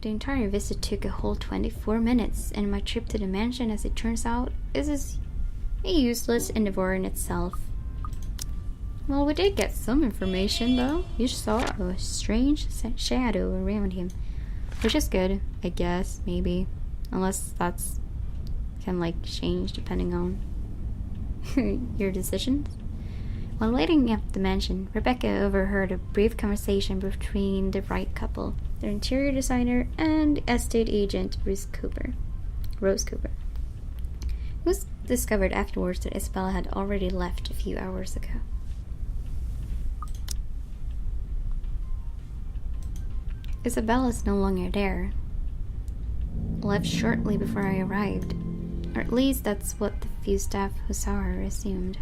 The entire visit took a whole 24 minutes, and my trip to the mansion, as it turns out, is a useless endeavor in itself. Well, we did get some information, though. You saw a strange shadow around him, which is good, I guess, maybe. Unless that's can, like, change depending on your decisions. While waiting at the mansion, Rebecca overheard a brief conversation between the Wright couple, their interior designer, and estate agent Rose Cooper. It was discovered afterwards that Isabella had already left a few hours ago. Isabella's no longer there. Left shortly before I arrived. Or at least that's what the few staff who saw her assumed.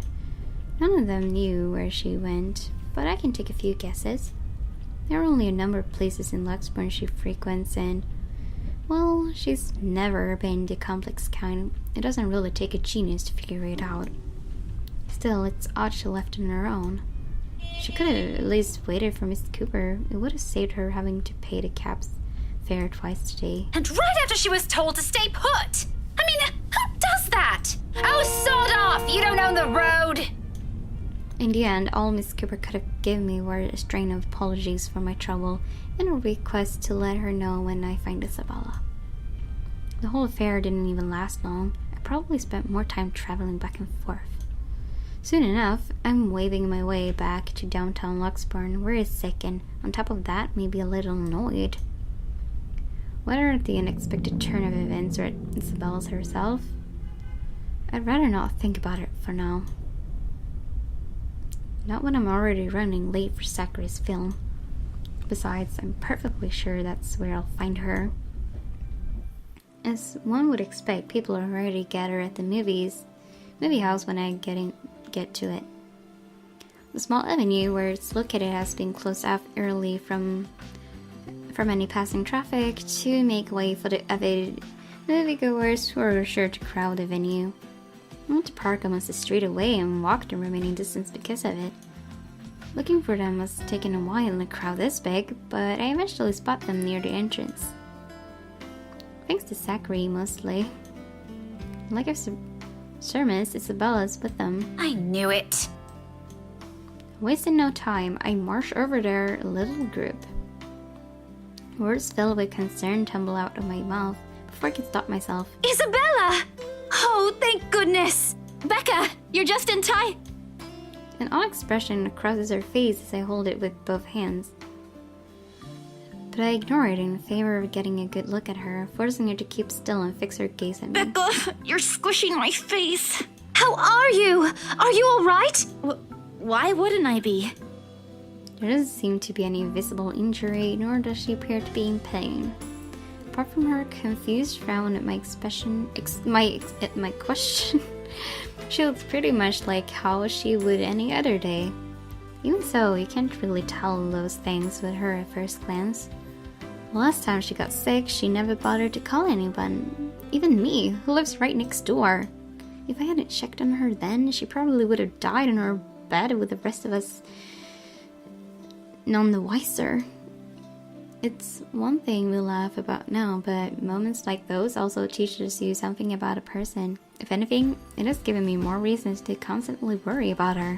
None of them knew where she went, but I can take a few guesses. There are only a number of places in Luxburn she frequents, and, well, she's never been the complex kind. It doesn't really take a genius to figure it out. Still, it's odd she left on her own. She could have at least waited for Miss Cooper. It would have saved her having to pay the cab's fare twice today. And right after she was told to stay put! I mean, who does that? Oh, sod off! You don't own the road! In the end, all Miss Cooper could have given me were a string of apologies for my trouble and a request to let her know when I find Isabella. The whole affair didn't even last long. I probably spent more time traveling back and forth. Soon enough, I'm waving my way back to downtown Luxburn, where he's sick, and on top of that, maybe a little annoyed. Whether at the unexpected turn of events or at Isabella's herself, I'd rather not think about it for now. Not when I'm already running late for Zachary's film. Besides, I'm perfectly sure that's where I'll find her. As one would expect, people already gather at the movie house when I get to it. The small avenue where it's located has been closed off early from any passing traffic to make way for the avid moviegoers who are sure to crowd the venue. I want to park almost a street away and walk the remaining distance because of it. Looking for them was taking a while in a crowd this big, but I eventually spot them near the entrance. Thanks to Zachary, mostly. Like I've surmised, Isabella's with them. I knew it. Wasting no time, I march over their little group. Words filled with concern tumble out of my mouth before I can stop myself. Isabella! Oh, thank goodness! Becca, you're just in time! An odd expression crosses her face as I hold it with both hands. But I ignore it in favor of getting a good look at her, forcing her to keep still and fix her gaze at me. Becca, you're squishing my face. How are you? Are you alright? Why wouldn't I be? There doesn't seem to be any visible injury, nor does she appear to be in pain. Apart from her confused frown at my my question, she looks pretty much like how she would any other day. Even so, you can't really tell those things with her at first glance. The last time she got sick, she never bothered to call anyone, even me, who lives right next door. If I hadn't checked on her then, she probably would have died in her bed with the rest of us none the wiser. It's one thing we laugh about now, but moments like those also teaches you something about a person. If anything, it has given me more reasons to constantly worry about her.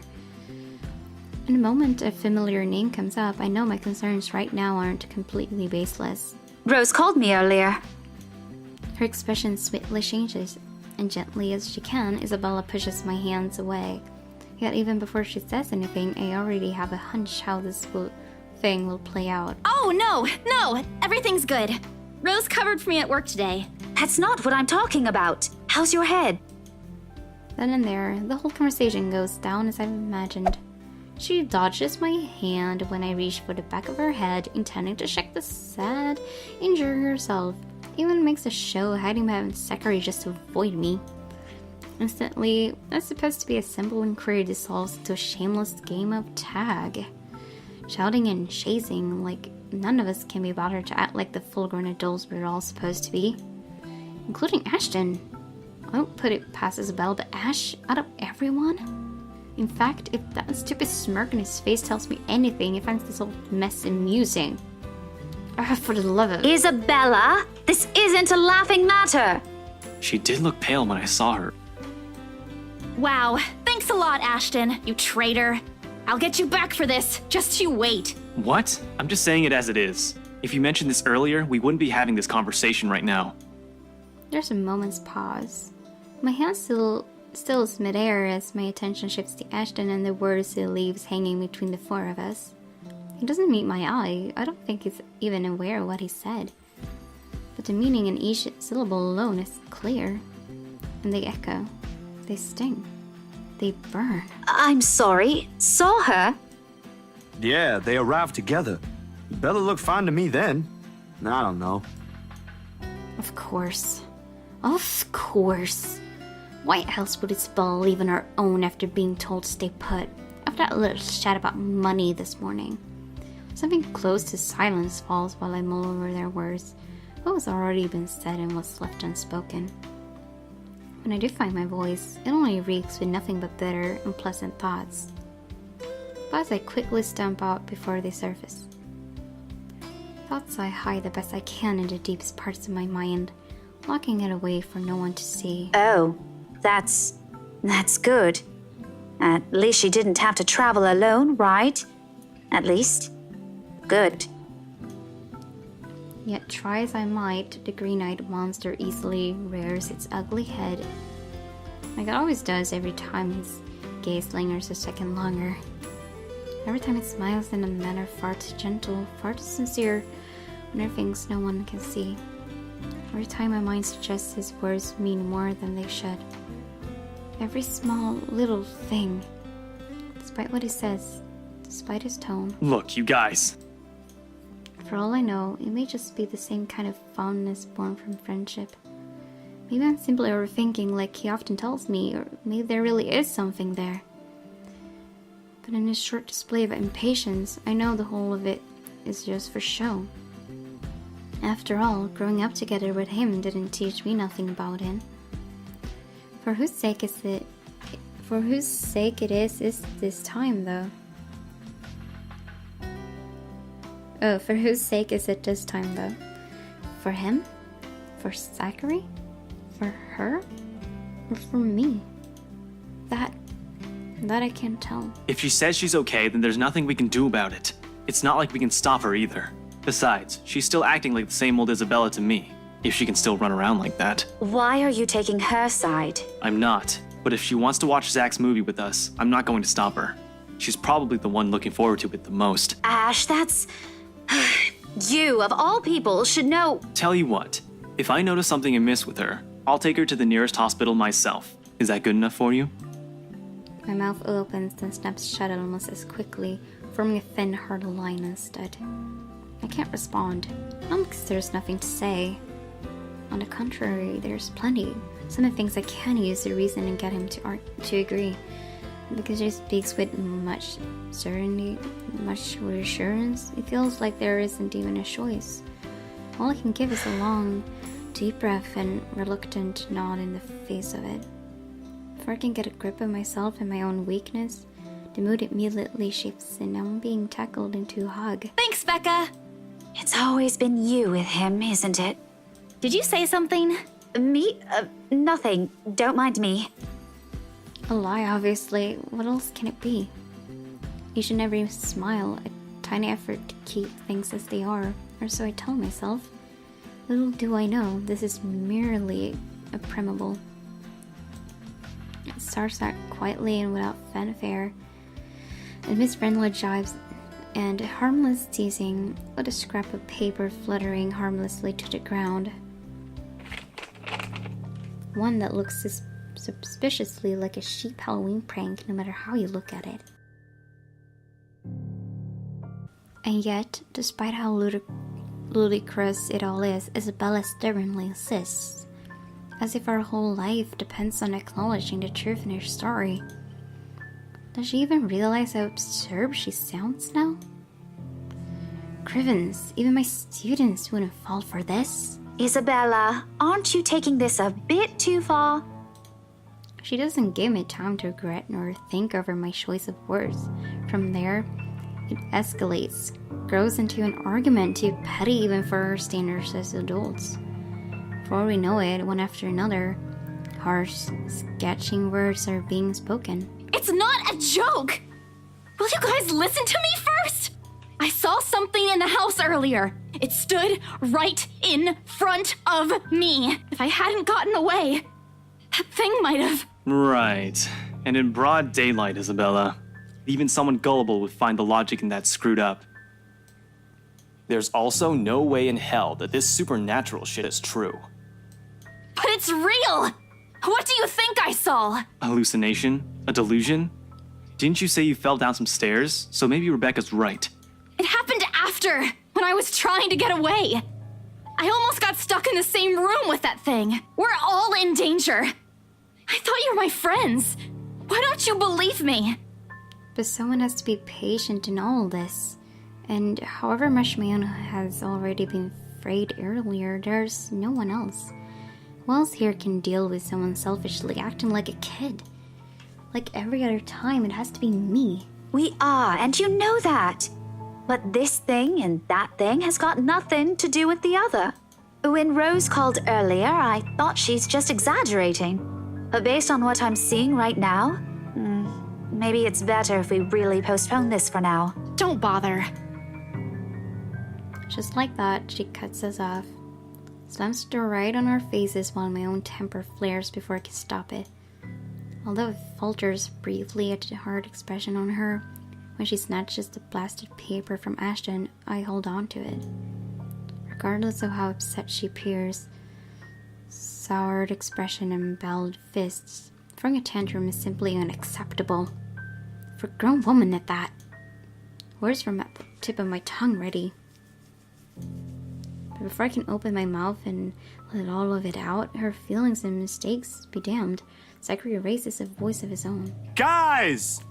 In the moment a familiar name comes up, I know my concerns right now aren't completely baseless. Rose called me earlier. Her expression swiftly changes, and gently as she can, Isabella pushes my hands away. Yet even before she says anything, I already have a hunch how this thing will play out. Oh, no, everything's good. Rose covered for me at work today. That's not what I'm talking about. How's your head? Then and there, the whole conversation goes down as I've imagined. She dodges my hand when I reach for the back of her head, intending to check the sad injury herself. Even makes a show hiding behind Zachary just to avoid me. Instantly, what's supposed to be a simple inquiry dissolves into a shameless game of tag. Shouting and chasing like none of us can be bothered to act like the full-grown adults we're all supposed to be. Including Ashton. I don't put it past Isabel, but Ash, out of everyone? In fact, if that stupid smirk on his face tells me anything, he finds this whole mess amusing. For the love of... Isabella, this isn't a laughing matter. She did look pale when I saw her. Wow, thanks a lot, Ashton, you traitor. I'll get you back for this, just you wait. What? I'm just saying it as it is. If you mentioned this earlier, we wouldn't be having this conversation right now. There's a moment's pause. My hand still is midair as my attention shifts to Ashton and the words he leaves hanging between the four of us. He doesn't meet my eye. I don't think he's even aware of what he said. But the meaning in each syllable alone is clear. And they echo. They sting. They burn. I'm sorry. Saw her? Yeah, they arrived together. Bella looked fine to me then. I don't know. Of course. Of course. Why else would Isabella leave on her own after being told to stay put? After that little chat about money this morning. Something close to silence falls while I mull over their words. What was already been said and what's left unspoken. When I do find my voice, it only reeks with nothing but bitter, unpleasant thoughts. Thoughts I quickly stamp out before they surface. Thoughts I hide the best I can in the deepest parts of my mind, locking it away for no one to see. Oh, that's good. At least she didn't have to travel alone, right? At least. Good. Yet try as I might, the green-eyed monster easily rears its ugly head, like it always does every time his gaze lingers a second longer. Every time it smiles in a manner far too gentle, far too sincere, when there are things no one can see. Every time my mind suggests his words mean more than they should. Every small, little thing. Despite what he says, despite his tone. Look, you guys. For all I know, it may just be the same kind of fondness born from friendship. Maybe I'm simply overthinking like he often tells me, or maybe there really is something there. But in his short display of impatience, I know the whole of it is just for show. After all, growing up together with him didn't teach me nothing about him. For whose sake it is this time, though? Oh, for whose sake is it this time, though? For him? For Zachary? For her? Or for me? That I can't tell. If she says she's okay, then there's nothing we can do about it. It's not like we can stop her either. Besides, she's still acting like the same old Isabella to me, if she can still run around like that. Why are you taking her side? I'm not, but if she wants to watch Zach's movie with us, I'm not going to stop her. She's probably the one looking forward to it the most. Ash, that's... You, of all people, should know... Tell you what, if I notice something amiss with her, I'll take her to the nearest hospital myself. Is that good enough for you? My mouth opens, then snaps shut almost as quickly, forming a thin, hard line instead. I can't respond, not because there's nothing to say. On the contrary, there's plenty. Some of the things I can use to reason and get him to agree. Because he speaks with much certainty, much reassurance, it feels like there isn't even a choice. All I can give is a long, deep breath and reluctant nod in the face of it. Before I can get a grip of myself and my own weakness, the mood immediately shifts and I'm being tackled into a hug. Thanks, Becca! It's always been you with him, isn't it? Did you say something? Me? Nothing. Don't mind me. A lie, obviously. What else can it be? Each and every smile, a tiny effort to keep things as they are, or so I tell myself. Little do I know, this is merely a preamble. It starts out quietly and without fanfare, amidst friendly jibes and harmless teasing, with a scrap of paper fluttering harmlessly to the ground. One that looks suspiciously like a sheep Halloween prank, no matter how you look at it. And yet, despite how ludicrous it all is, Isabella stubbornly insists, as if our whole life depends on acknowledging the truth in her story. Does she even realize how absurd she sounds now? Crivens, even my students wouldn't fall for this. Isabella, aren't you taking this a bit too far? She doesn't give me time to regret nor think over my choice of words. From there, it escalates. grows into an argument too petty even for our standards as adults. Before we know it, one after another, harsh, sketching words are being spoken. It's not a joke! Will you guys listen to me first? I saw something in the house earlier. It stood right in front of me. If I hadn't gotten away, that thing might have... Right. And in broad daylight, Isabella. Even someone gullible would find the logic in that screwed up. There's also no way in hell that this supernatural shit is true. But it's real! What do you think I saw? A hallucination? A delusion? Didn't you say you fell down some stairs? So maybe Rebecca's right. It happened after, when I was trying to get away. I almost got stuck in the same room with that thing. We're all in danger. I thought you were my friends. Why don't you believe me? But someone has to be patient in all this. And however much my own has already been frayed earlier, there's no one else. Who else here can deal with someone selfishly acting like a kid? Like every other time, it has to be me. We are, and you know that. But this thing and that thing has got nothing to do with the other. When Rose called earlier, I thought she's just exaggerating. But based on what I'm seeing right now, maybe it's better if we really postpone this for now. Don't bother. Just like that, she cuts us off. Slams the door right on our faces while my own temper flares before I can stop it. Although it falters briefly at the hard expression on her, when she snatches the blasted paper from Ashton, I hold on to it. Regardless of how upset she appears, soured expression and balled fists, throwing a tantrum is simply unacceptable. For a grown woman at that. Words from at the tip of my tongue ready. But before I can open my mouth and let all of it out, her feelings and mistakes be damned, Zachary raises a voice of his own. Guys!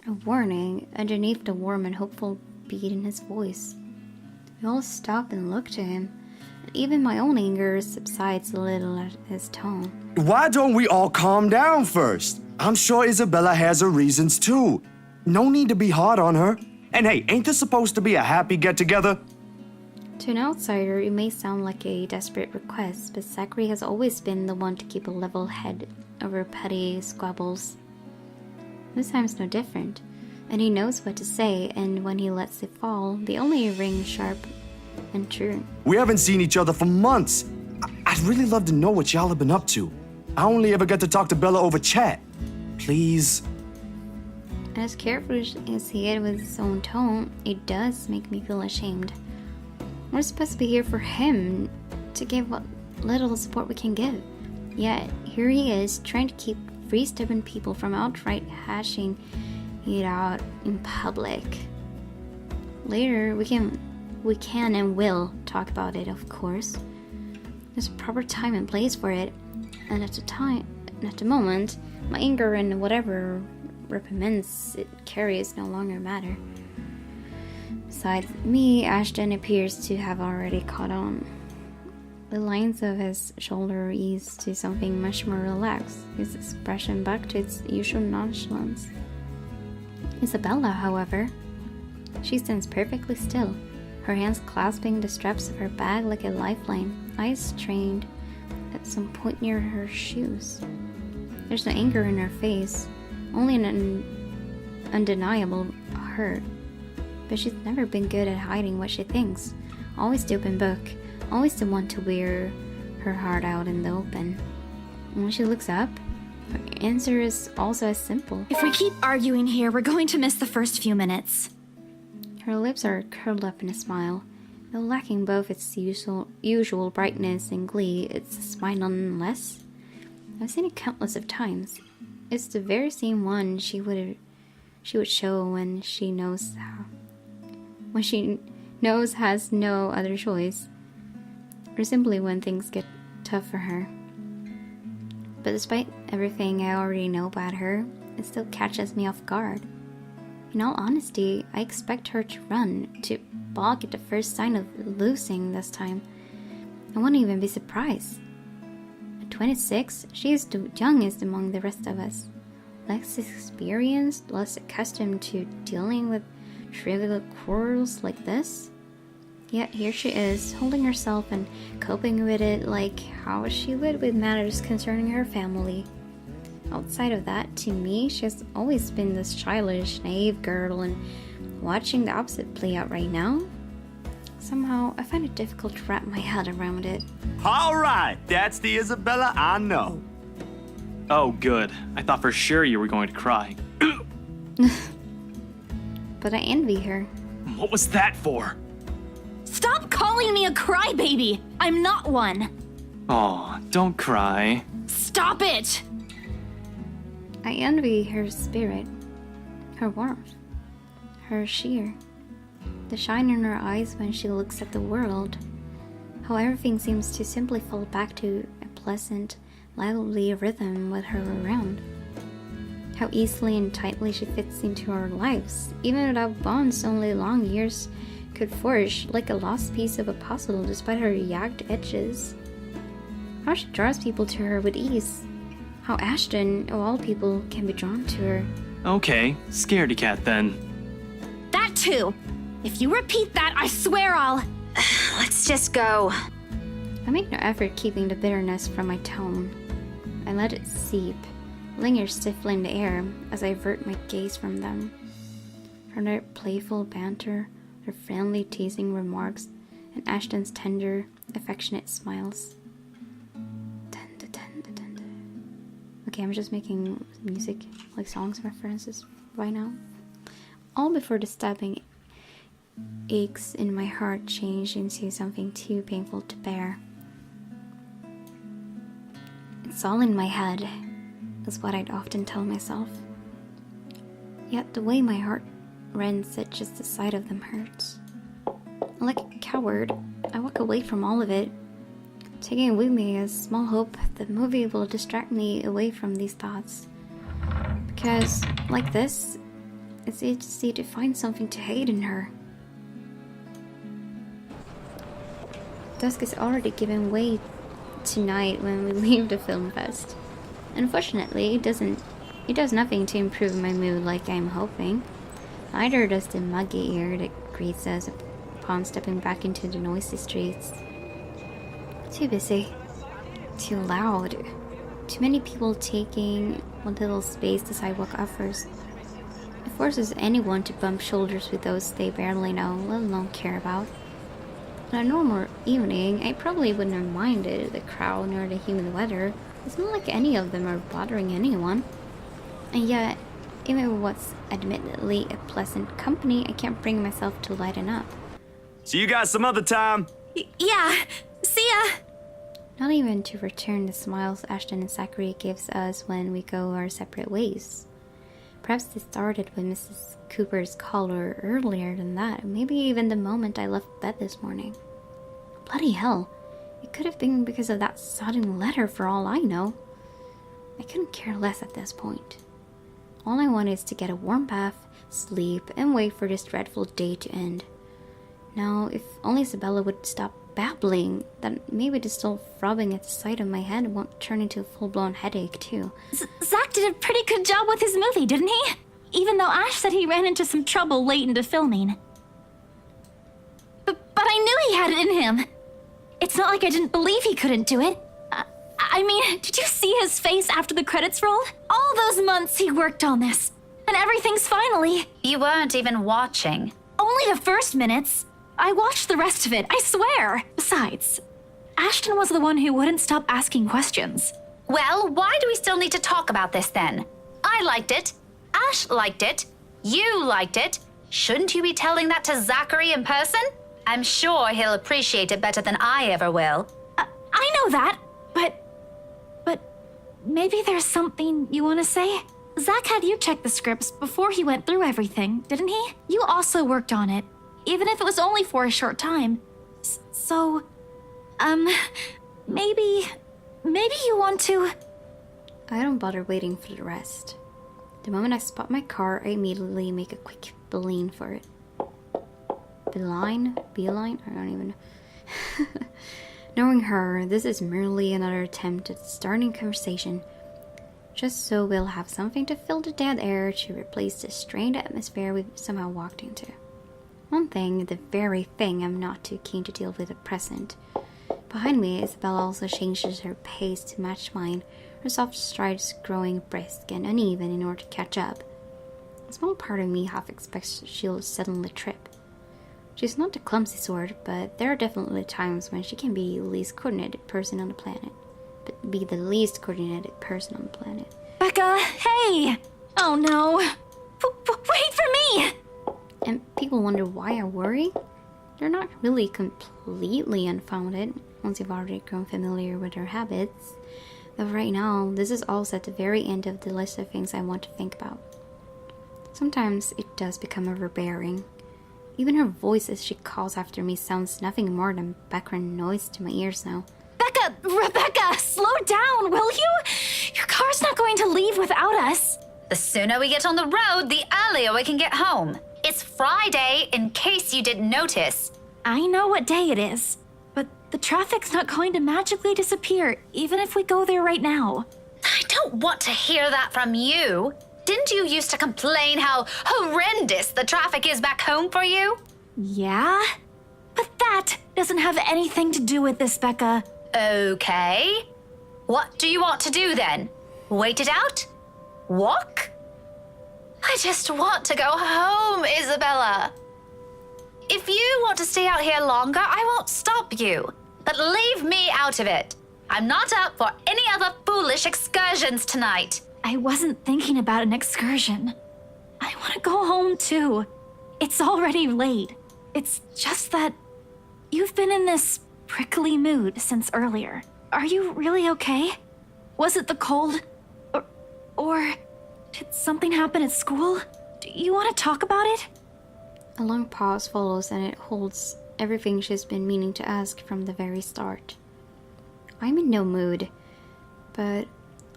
A warning underneath the warm and hopeful beat in his voice. We all stop and look to him, and even my own anger subsides a little at his tone. Why don't we all calm down first? I'm sure Isabella has her reasons too. No need to be hard on her. And hey, ain't this supposed to be a happy get-together? To an outsider, it may sound like a desperate request, but Zachary has always been the one to keep a level head over petty squabbles. This time's no different, and he knows what to say, and when he lets it fall, they only ring sharp and true. We haven't seen each other for months. I'd really love to know what y'all have been up to. I only ever get to talk to Bella over chat. Please. As careful as he is with his own tone, it does make me feel ashamed. We're supposed to be here for him, to give what little support we can give. Yet, here he is, trying to keep three stubborn people from outright hashing it out in public. Later, we can and will talk about it, of course. There's a proper time and place for it, and at the moment, my anger and whatever reprimands it carries no longer matter. Besides me, Ashton appears to have already caught on. The lines of his shoulder ease to something much more relaxed, his expression back to its usual nonchalance. Isabella, however, she stands perfectly still, her hands clasping the straps of her bag like a lifeline, eyes trained at some point near her shoes. There's no anger in her face, only an undeniable hurt. But she's never been good at hiding what she thinks. Always the open book, always the one to wear her heart out in the open. And when she looks up, her answer is also as simple. If we keep arguing here, we're going to miss the first few minutes. Her lips are curled up in a smile. Though lacking both its usual brightness and glee, it's a smile nonetheless. I've seen it countless of times. It's the very same one she would show when she knows has no other choice, or simply when things get tough for her. But despite everything I already know about her, it still catches me off guard. In all honesty, I expect her to run, to balk at the first sign of losing this time. I wouldn't even be surprised. At 26, she is the youngest among the rest of us. Less experienced, less accustomed to dealing with trivial quarrels like this. Yet here she is, holding herself and coping with it like how she would with matters concerning her family. Outside of that, to me, she has always been this childish, naive girl, and watching the opposite play out right now, somehow I find it difficult to wrap my head around it. All right, that's the Isabella I know. Oh, good. I thought for sure you were going to cry. But I envy her. What was that for? Stop calling me a crybaby! I'm not one! Aw, don't cry. Stop it! I envy her spirit, her warmth, her cheer, the shine in her eyes when she looks at the world, how everything seems to simply fall back to a pleasant, lively rhythm with her around, how easily and tightly she fits into our lives, even without bonds only long years could forge, like a lost piece of a puzzle despite her jagged edges, how she draws people to her with ease, how Ashton, of all people, can be drawn to her. Okay, scaredy cat then. That too! If you repeat that, I swear I'll... Let's just go. I make no effort keeping the bitterness from my tone. I let it seep, linger stiffly in the air as I avert my gaze from them. From their playful banter, their friendly teasing remarks, and Ashton's tender, affectionate smiles. Okay, I'm just making music, like songs references right now. All before the stabbing aches in my heart change into something too painful to bear. It's all in my head, is what I'd often tell myself. Yet the way my heart rends at just the sight of them hurts. Like a coward, I walk away from all of it, taking with me a small hope the movie will distract me away from these thoughts. Because, like this, it's easy to find something to hate in her. Dusk is already giving way tonight when we leave the film fest. Unfortunately, it does nothing to improve my mood like I'm hoping. Neither does the muggy air that greets us upon stepping back into the noisy streets. Too busy, too loud, too many people taking what little space the sidewalk offers. It forces anyone to bump shoulders with those they barely know, let alone care about. On a normal evening, I probably wouldn't have minded the crowd nor the humid weather. It's not like any of them are bothering anyone. And yet, even with what's admittedly a pleasant company, I can't bring myself to lighten up. See you guys some other time. Yeah, see ya! Not even to return the smiles Ashton and Zachary gives us when we go our separate ways. Perhaps they started with Mrs. Cooper's caller earlier than that, maybe even the moment I left bed this morning. Bloody hell, it could have been because of that sudden letter for all I know. I couldn't care less at this point. All I want is to get a warm bath, sleep, and wait for this dreadful day to end. Now, if only Isabella would stop babbling, then maybe the still throbbing at the side of my head won't turn into a full-blown headache, too. Zach did a pretty good job with his movie, didn't he? Even though Ash said he ran into some trouble late into filming. But I knew he had it in him. It's not like I didn't believe he couldn't do it. I mean, did you see his face after the credits rolled? All those months he worked on this, and everything's finally... You weren't even watching. Only the first minutes. I watched the rest of it, I swear. Besides, Ashton was the one who wouldn't stop asking questions. Well, why do we still need to talk about this then? I liked it. Ash liked it. You liked it. Shouldn't you be telling that to Zachary in person? I'm sure he'll appreciate it better than I ever will. I know that, but maybe there's something you want to say? Zach had you check the scripts before he went through everything, didn't he? You also worked on it, even if it was only for a short time. So, maybe you want to... I don't bother waiting for the rest. The moment I spot my car, I immediately make a quick beeline for it. Beeline? I don't even know. Knowing her, this is merely another attempt at starting conversation. just so we'll have something to fill the dead air to replace the strained atmosphere we've somehow walked into. One thing, the very thing I'm not too keen to deal with at present. Behind me, Isabella also changes her pace to match mine, her soft strides growing brisk and uneven in order to catch up. A small part of me half expects she'll suddenly trip. She's not the clumsy sort, but there are definitely times when she can be the least coordinated person on the planet. Becca, hey! Oh no! Wait for me! And people wonder why I worry. They're not really completely unfounded, once you've already grown familiar with her habits. Though right now, this is also at the very end of the list of things I want to think about. Sometimes it does become overbearing. Even her voice as she calls after me sounds nothing more than background noise to my ears now. Rebecca, slow down, will you? Your car's not going to leave without us. The sooner we get on the road, the earlier we can get home. It's Friday, in case you didn't notice. I know what day it is, but the traffic's not going to magically disappear, even if we go there right now. I don't want to hear that from you. Didn't you used to complain how horrendous the traffic is back home for you? Yeah? But that doesn't have anything to do with this, Becca. Okay. What do you want to do then? Wait it out? Walk? I just want to go home, Isabella. If you want to stay out here longer, I won't stop you. But leave me out of it. I'm not up for any other foolish excursions tonight. I wasn't thinking about an excursion. I want to go home too. It's already late. It's just that you've been in this prickly mood since earlier. Are you really okay? Was it the cold? Or did something happen at school? Do you want to talk about it? A long pause follows and it holds everything she's been meaning to ask from the very start. I'm in no mood, but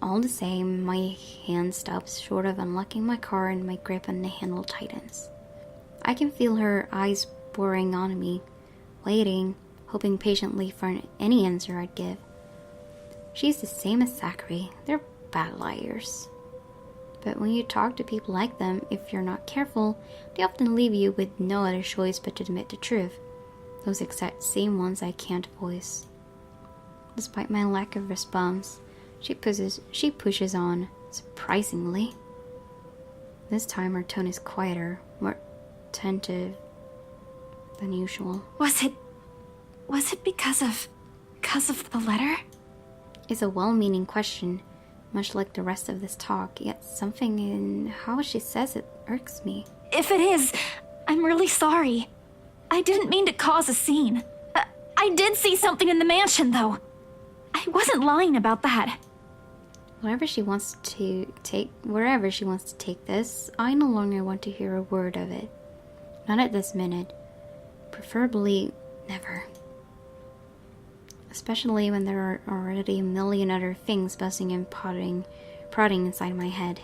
all the same, my hand stops short of unlocking my car and my grip on the handle tightens. I can feel her eyes boring on me, waiting, hoping patiently for any answer I'd give. She's the same as Zachary. They're bad liars. But when you talk to people like them, if you're not careful, they often leave you with no other choice but to admit the truth. Those exact same ones I can't voice. Despite my lack of response, she pushes on, surprisingly. This time her tone is quieter, more attentive than usual. Was it because of the letter? It's a well-meaning question, much like the rest of this talk, yet something in how she says it irks me. If it is, I'm really sorry. I didn't mean to cause a scene. I did see something in the mansion, though. I wasn't lying about that. Wherever she wants to take this, I no longer want to hear a word of it. Not at this minute. Preferably never. Especially when there are already a million other things buzzing and prodding inside my head.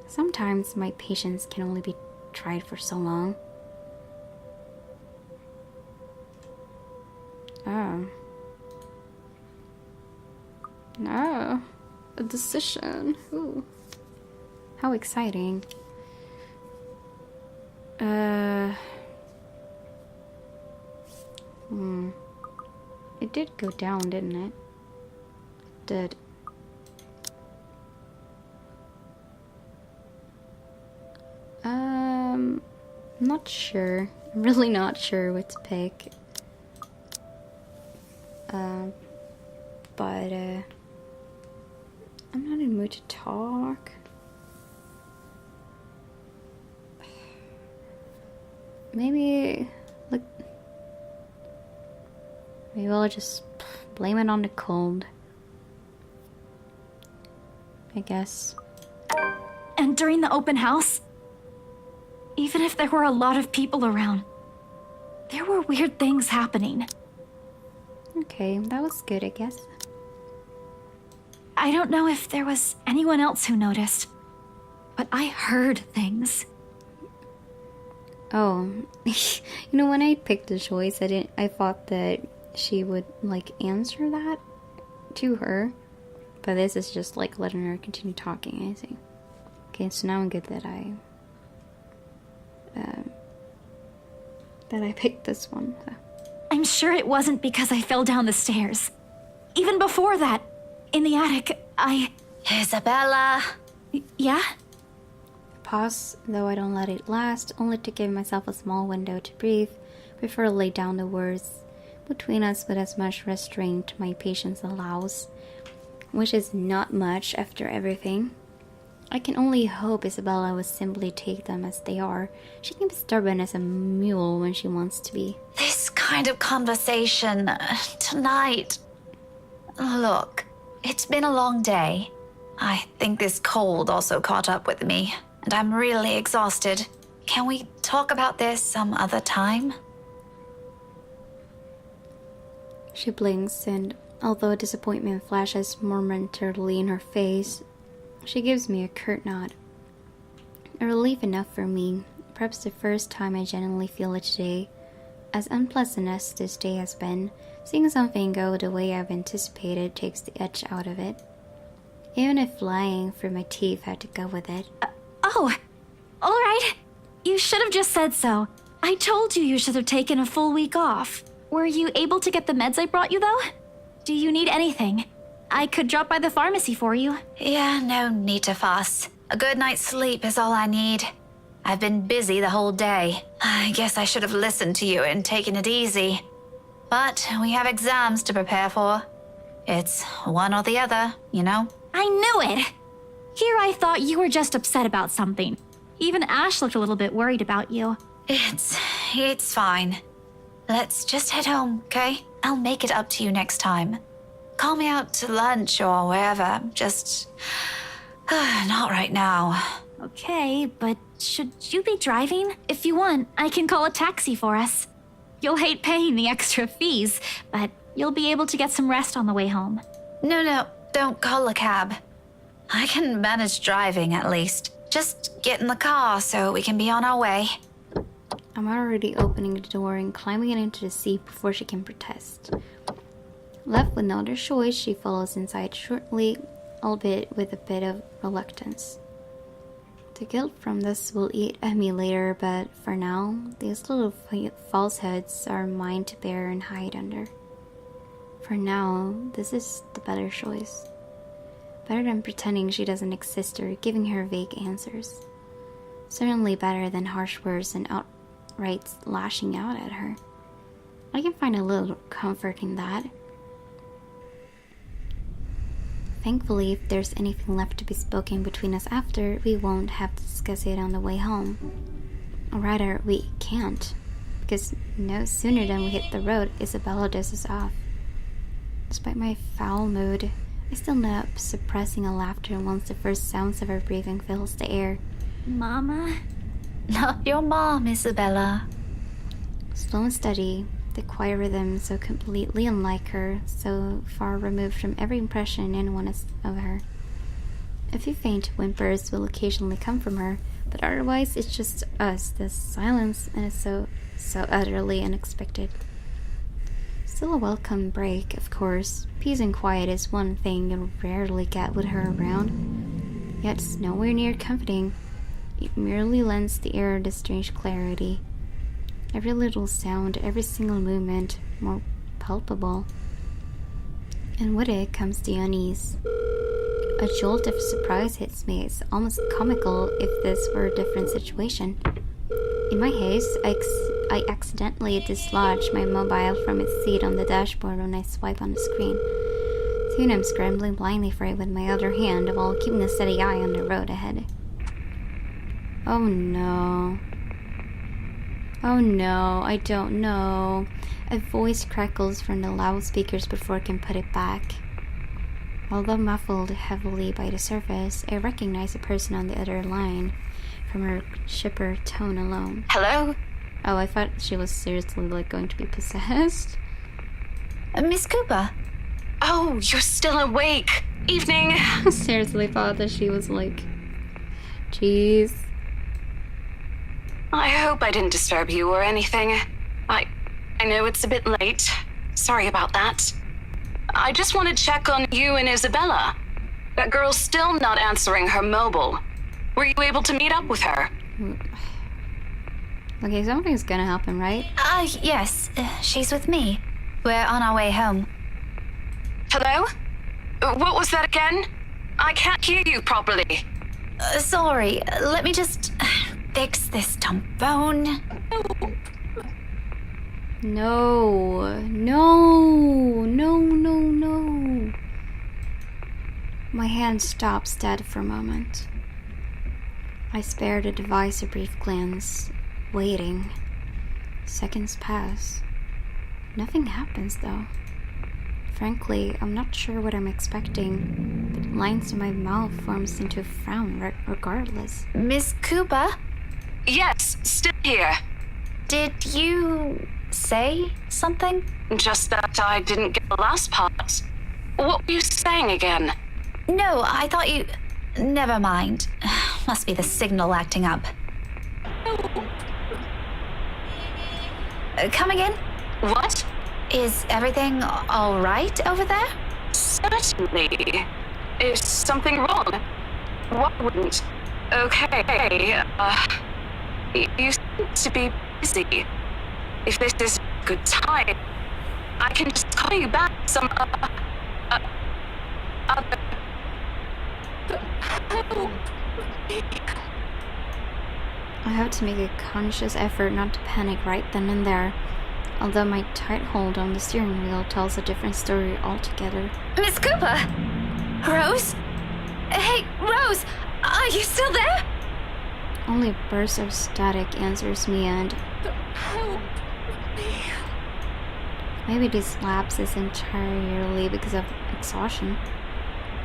Sometimes my patience can only be tried for so long. Oh. No. A decision. Ooh. How exciting. It did go down, didn't it? Did. Not sure. I'm really not sure what to pick. But I'm not in the mood to talk. Maybe I'll just blame it on the cold. I guess. And during the open house, even if there were a lot of people around, there were weird things happening. Okay, that was good, I guess. I don't know if there was anyone else who noticed, but I heard things. Oh, when I picked the choice, I thought that she would, answer that to her. But this is just like letting her continue talking, I think. Okay, so now I'm good that I picked this one. So. I'm sure it wasn't because I fell down the stairs. Even before that, in the attic, Isabella! Yeah? Pause, though I don't let it last, only to give myself a small window to breathe before I lay down the words between us with as much restraint my patience allows, which is not much after everything. I can only hope Isabella will simply take them as they are. She can be stubborn as a mule when she wants to be. This kind of conversation tonight. Look, it's been a long day. I think this cold also caught up with me, and I'm really exhausted. Can we talk about this some other time? She blinks, and although disappointment flashes momentarily in her face, she gives me a curt nod. A relief enough for me, perhaps the first time I genuinely feel it today. As unpleasant as this day has been, seeing something go the way I've anticipated takes the edge out of it. Even if lying through my teeth had to go with it. Oh, all right. You should have just said so. I told you you should have taken a full week off. Were you able to get the meds I brought you, though? Do you need anything? I could drop by the pharmacy for you. Yeah, no need to fuss. A good night's sleep is all I need. I've been busy the whole day. I guess I should have listened to you and taken it easy. But we have exams to prepare for. It's one or the other, you know? I knew it! Here I thought you were just upset about something. Even Ash looked a little bit worried about you. It's fine. Let's just head home, okay? I'll make it up to you next time. Call me out to lunch or wherever. Just... not right now. Okay, but should you be driving? If you want, I can call a taxi for us. You'll hate paying the extra fees, but you'll be able to get some rest on the way home. No, don't call a cab. I can manage driving at least. Just get in the car so we can be on our way. I'm already opening the door and climbing into the seat before she can protest. Left with no other choice, she follows inside shortly, albeit with a bit of reluctance. The guilt from this will eat at me later, but for now, these little falsehoods are mine to bear and hide under. For now, this is the better choice. Better than pretending she doesn't exist or giving her vague answers. Certainly better than harsh words and outright lashing out at her. I can find a little comfort in that. Thankfully, if there's anything left to be spoken between us after, we won't have to discuss it on the way home. Or rather, we can't. Because no sooner than we hit the road, Isabella dozes off. Despite my foul mood, I still end up suppressing a laughter once the first sounds of her breathing fills the air. Mama? Not your mom, Isabella. Slow and steady, the quiet rhythm so completely unlike her, so far removed from every impression anyone has of her. A few faint whimpers will occasionally come from her, but otherwise it's just us, this silence, and it's so utterly unexpected. Still a welcome break, of course. Peace and quiet is one thing you'll rarely get with her around, yet it's nowhere near comforting. It merely lends the air this strange clarity. Every little sound, every single movement, more palpable. And with it comes the unease. A jolt of surprise hits me. It's almost comical if this were a different situation. In my haste, I accidentally dislodge my mobile from its seat on the dashboard when I swipe on the screen. Soon I'm scrambling blindly for it with my other hand while keeping a steady eye on the road ahead. Oh no. Oh no, I don't know. A voice crackles from the loudspeakers before I can put it back. Although muffled heavily by the surface, I recognize the person on the other line from her chipper tone alone. Hello? Oh, I thought she was seriously going to be possessed. Miss Cooper? Oh, you're still awake. Evening. I seriously thought that she was jeez. I hope I didn't disturb you or anything. I know it's a bit late. Sorry about that. I just want to check on you and Isabella. That girl's still not answering her mobile. Were you able to meet up with her? Okay, something's gonna happen, right? Yes. She's with me. We're on our way home. Hello? What was that again? I can't hear you properly. Sorry. Let me just fix this dumb phone. No. No. No, no, no. My hand stops dead for a moment. I spare the device a brief glance, waiting. Seconds pass. Nothing happens though. Frankly, I'm not sure what I'm expecting, but lines in my mouth forms into a frown regardless. Miss Cooper, Yes, still here. did you say something? Just that I didn't get the last part. What were you saying again? No, I thought you... Never mind. Must be the signal acting up. Coming in? What? Is everything all right over there? Certainly. Is something wrong? What wouldn't? Okay, you seem to be busy. If this is a good time, I can just call you back some other... I have to make a conscious effort not to panic right then and there, although my tight hold on the steering wheel tells a different story altogether. Miss Cooper? Rose? Hey, Rose! Are you still there? Only a burst of static answers me, and maybe this lapse is entirely because of exhaustion.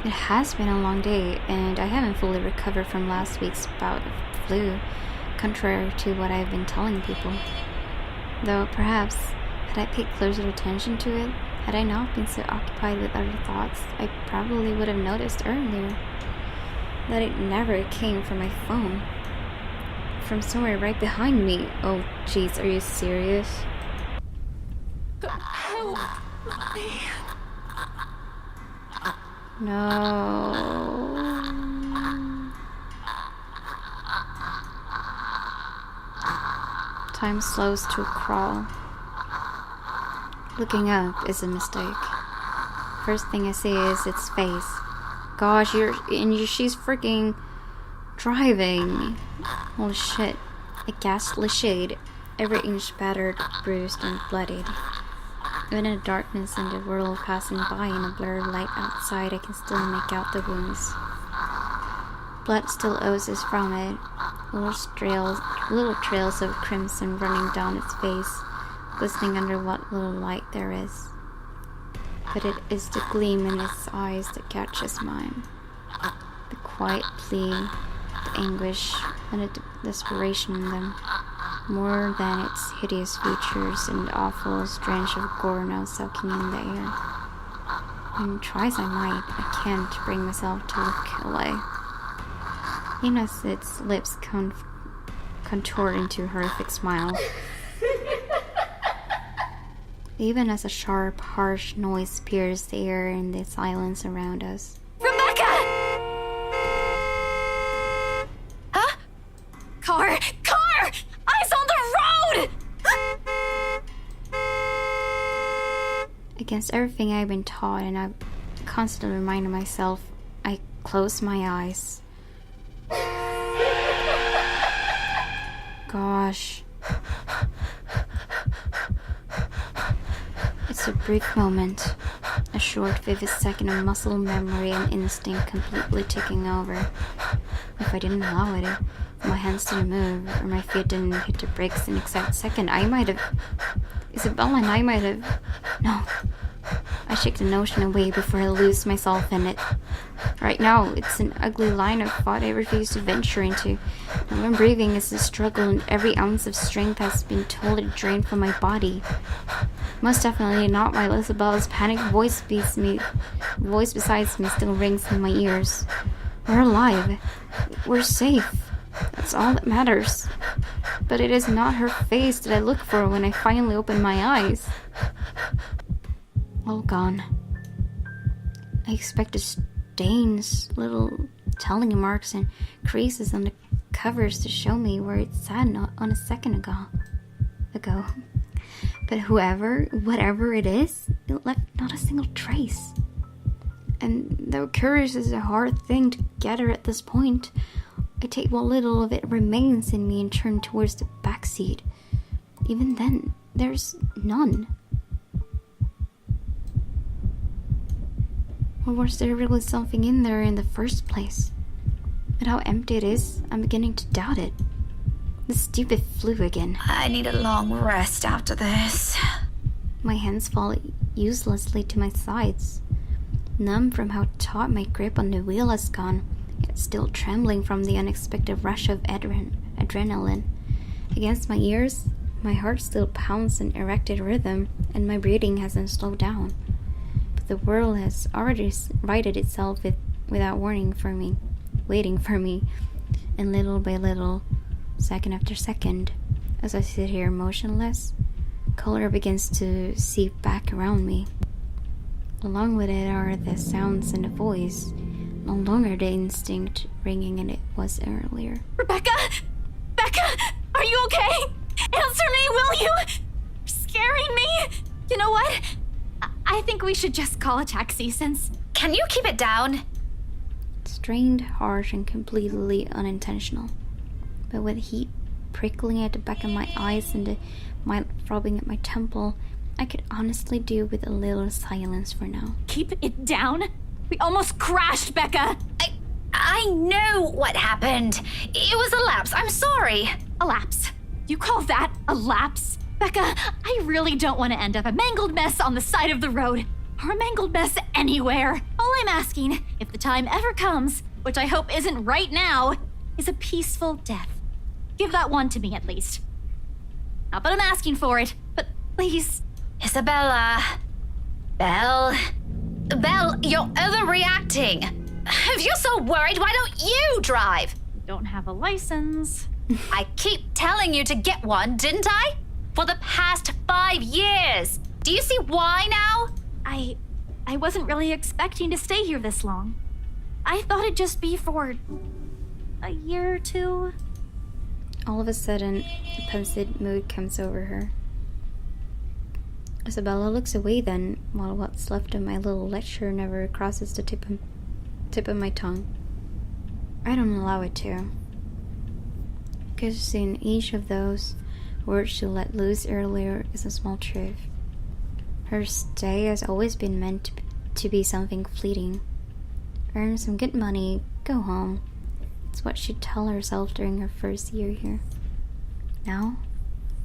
It has been a long day, and I haven't fully recovered from last week's bout of flu, contrary to what I've been telling people. Though perhaps, had I paid closer attention to it, had I not been so occupied with other thoughts, I probably would have noticed earlier that it never came from my phone. From somewhere right behind me. Oh jeez, are you serious? No. Time slows to a crawl. Looking up is a mistake. First thing I see is its face. Gosh, she's freaking driving. Holy shit. A ghastly shade, every inch battered, bruised, and bloodied. Even in the darkness and the world passing by in a blurred light outside, I can still make out the wounds. Blood still oozes from it, little trails of crimson running down its face, glistening under what little light there is. But it is the gleam in its eyes that catches mine. The quiet plea, the anguish, and the desperation in them, more than its hideous features and the awful stench of gore now soaking in the air. And try as I might, I can't bring myself to look away. Even as its lips contoured into a horrific smile. Even as a sharp, harsh noise pierced the air and the silence around us. Rebecca! Huh? Car! Eyes on the road! Against everything I've been taught, and I've constantly reminded myself, I close my eyes. Gosh. It's a brief moment. A short, vivid second of muscle memory and instinct completely taking over. If I didn't allow it, if my hands didn't move, or my feet didn't hit the brakes in an exact second, I might have... Isabella and I might have... No. I shake the notion away before I lose myself in it. Right now, it's an ugly line of thought I refuse to venture into. And when breathing is a struggle and every ounce of strength has been totally drained from my body. Most definitely not while Isabella's panicked voice besides me still rings in my ears. We're alive. We're safe. That's all that matters. But it is not her face that I look for when I finally open my eyes. All gone. I expected stains, little telling marks, and creases on the covers to show me where it sat on a second ago. But whatever it is, it left not a single trace. And though curious is a hard thing to gather at this point, I take what little of it remains in me and turn towards the back seat. Even then, there's none. Or was there really something in there in the first place? But how empty it is, I'm beginning to doubt it. The stupid flu again. I need a long rest after this. My hands fall uselessly to my sides. Numb from how taut my grip on the wheel has gone, yet still trembling from the unexpected rush of adrenaline. Against my ears, my heart still pounds in erected rhythm, and my breathing hasn't slowed down. But the world has already righted itself without waiting for me, and little by little, second after second, as I sit here motionless, color begins to seep back around me. Along with it are the sounds and the voice, no longer the instinct ringing and it was earlier. Rebecca! Becca! Are you okay? Answer me, will you? You're scaring me! You know what? I think we should just call a taxi since... Can you keep it down? Strained, harsh, and completely unintentional. But with heat prickling at the back of my eyes and the mild throbbing at my temple, I could honestly do with a little silence for now. Keep it down? We almost crashed, Becca! I know what happened. It was a lapse. I'm sorry. A lapse? You call that a lapse? Becca, I really don't want to end up a mangled mess on the side of the road. Or a mangled mess anywhere. All I'm asking, if the time ever comes, which I hope isn't right now, is a peaceful death. Give that one to me at least. Not that I'm asking for it, but please. Isabella. Belle, you're overreacting. If you're so worried, why don't you drive? Don't have a license. I keep telling you to get one, didn't I? For the past 5 years. Do you see why now? I wasn't really expecting to stay here this long. I thought it'd just be for a year or two. All of a sudden, a pensive mood comes over her. Isabella looks away then, while what's left of my little lecture never crosses the tip of my tongue. I don't allow it to. Because in each of those words she let loose earlier is a small truth. Her stay has always been meant to be something fleeting. Earn some good money, go home. It's what she'd tell herself during her first year here. Now,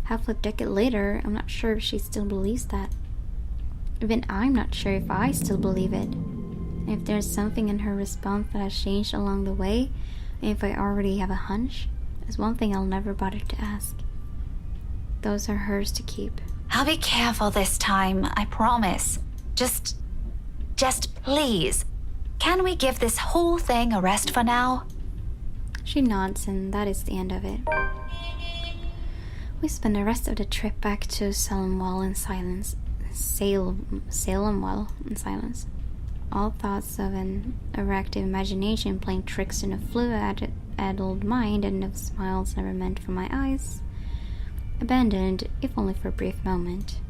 half a decade later, I'm not sure if she still believes that. Even I'm not sure if I still believe it. And if there's something in her response that has changed along the way, and if I already have a hunch, there's one thing I'll never bother to ask. Those are hers to keep. I'll be careful this time, I promise. Just please, can we give this whole thing a rest for now? She nods, and that is the end of it. We spend the rest of the trip back to Salemwell in silence. Salemwell in silence. All thoughts of an overactive imagination playing tricks in a flu-addled mind and of smiles never meant for my eyes. Abandoned, if only for a brief moment.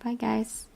Bye, guys.